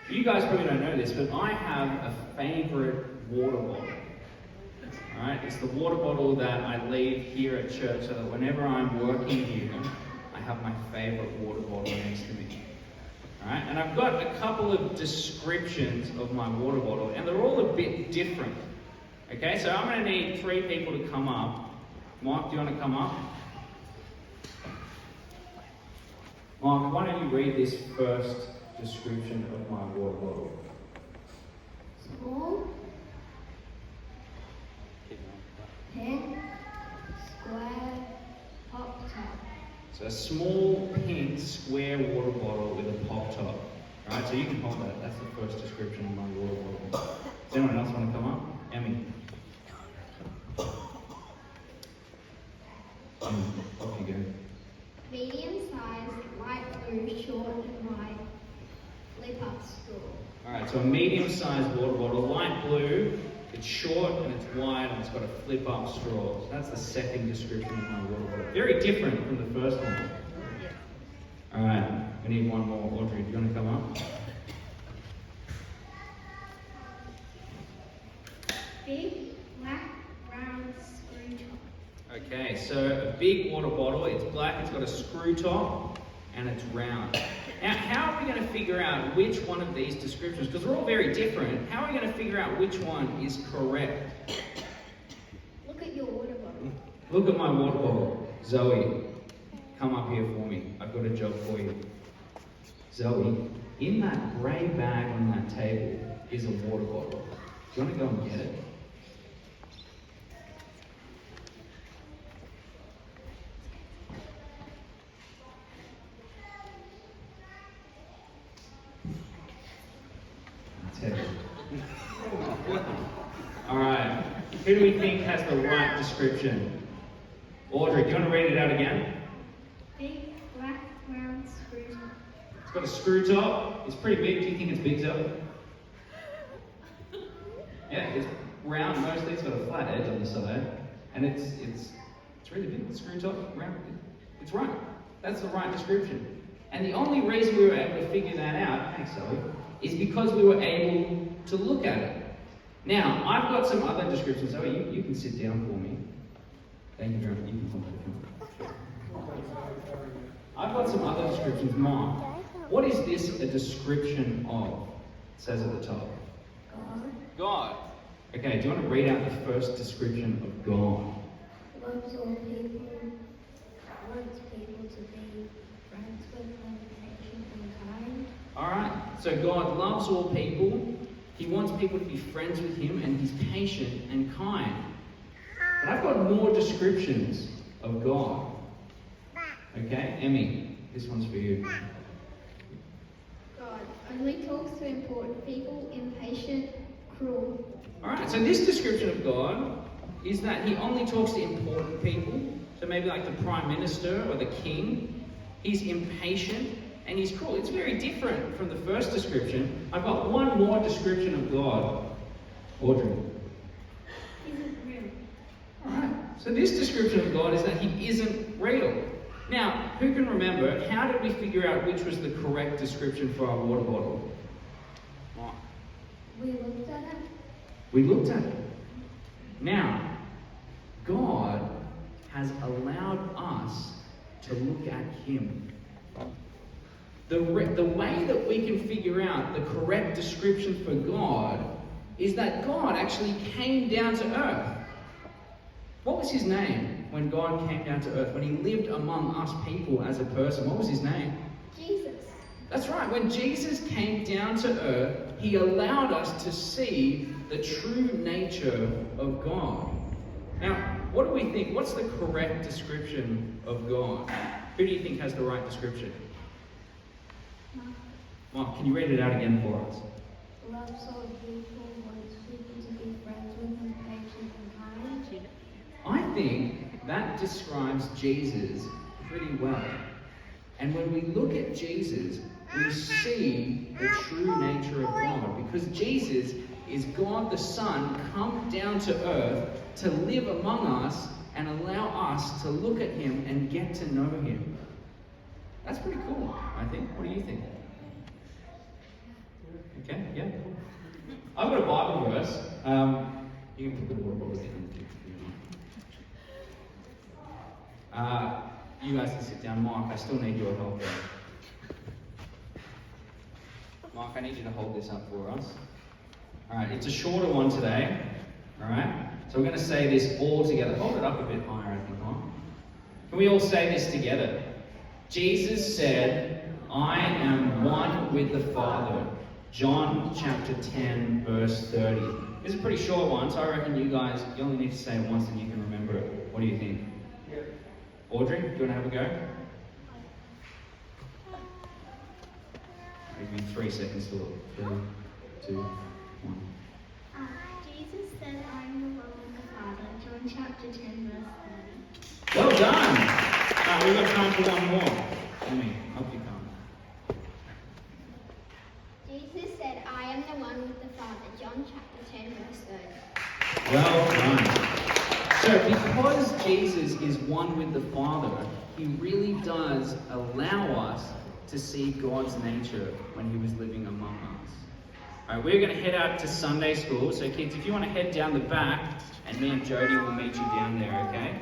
You guys probably don't know this, but I have a favorite water bottle. Alright, it's the water bottle that I leave here at church so that whenever I'm working here, I have my favorite water bottle next to me. Alright, and I've got a couple of descriptions of my water bottle, and they're all a bit different. Okay, so I'm going to need 3 people to come up. Mark, do you want to come up? Mark, why don't you read this first description of my water bottle? Small, pink, square, pop top. So a small, pink, square water bottle with a pop top. Alright, so you can hold that. That's the first description of my water bottle. Does anyone else want to come up? Emmy. Off you go. Medium size, light blue, short and wide, flip up straw. Alright, so a medium-sized water bottle, light blue, it's short and it's wide and it's got a flip-up straw. So that's the second description of my water bottle. Very different from the first one. Alright, we need one more. Audrey, do you want to come up? Big, black, round, screw top. Okay, so a big water bottle, it's black, it's got a screw top, and it's round. Now, how are we going to figure out which one of these descriptions, because they're all very different, how are we going to figure out which one is correct? Look at your water bottle. Look at my water bottle. Zoe, come up here for me. I've got a job for you. Zoe, in that grey bag on that table is a water bottle. Do you want to go and get it? Alright, who do we think has the right description? Audrey, do you want to read it out again? Big, black, round, screw top. It's got a screw top. It's pretty big. Do you think it's big, Zoe? Yeah, it's round mostly. It's got a flat edge on the side. And it's really big. The screw top, round. It's right. That's the right description. And the only reason we were able to figure that out, thanks Zoe, is because we were able to look at it. Now, I've got some other descriptions. Zoe, you can sit down for me. Thank you very much. You can come back. I've got some other descriptions. Mark, what is this a description of? It says at the top. God. Okay, do you want to read out the first description of God? Loves all people, wants people to be friends with them, patient and kind. Alright, so God loves all people. He wants people to be friends with him, and he's patient and kind. But I've got more descriptions of God. Okay, Emmy, this one's for you. God only talks to important people, impatient, cruel. Alright, so this description of God is that he only talks to important people. So maybe like the Prime Minister or the King. He's impatient and he's cruel. It's very different from the first description. I've got one more description of God. Audrey. Isn't real. Alright, so this description of God is that he isn't real. Now, who can remember, how did we figure out which was the correct description for our water bottle? Mark. We looked at it. We looked at it. Now, God has allowed us to look at him. The way that we can figure out the correct description for God is that God actually came down to earth. What was his name when God came down to earth? When he lived among us people as a person, what was his name? Jesus. That's right. When Jesus came down to earth, he allowed us to see the true nature of God. Now, what do we think? What's the correct description of God? Who do you think has the right description? Mark, can you read it out again for us? Loves all people, wants people to be friends with them, patient and kind. I think that describes Jesus pretty well. And when we look at Jesus, we see the true nature of God. Because Jesus is God the Son come down to earth to live among us and allow us to look at him and get to know him. That's pretty cool, I think. What do you think? Yeah. I've got a Bible verse. You can put the water bottles down if you want. You guys can sit down. Mark, I still need your help there. Mark, I need you to hold this up for us. Alright, it's a shorter one today. Alright? So we're going to say this all together. Hold it up a bit higher, I think, Mark. Can we all say this together? Jesus said, I am one with the Father. John chapter 10, verse 30. It's a pretty short one, so I reckon you guys, you only need to say it once and you can remember it. What do you think? Yeah. Audrey, do you want to have a go? Give me 3 seconds to look. 3, 2, 1. Jesus said, I am the one with the Father. John chapter 10, verse 30. Well done! We've got time for one more. Let me help you come. Jesus said, I am the one with the Father. John chapter 10, verse 30. Well done. So because Jesus is one with the Father, he really does allow us to see God's nature when he was living among us. Alright, we're going to head out to Sunday school. So kids, if you want to head down the back, and me and Jody will meet you down there, okay?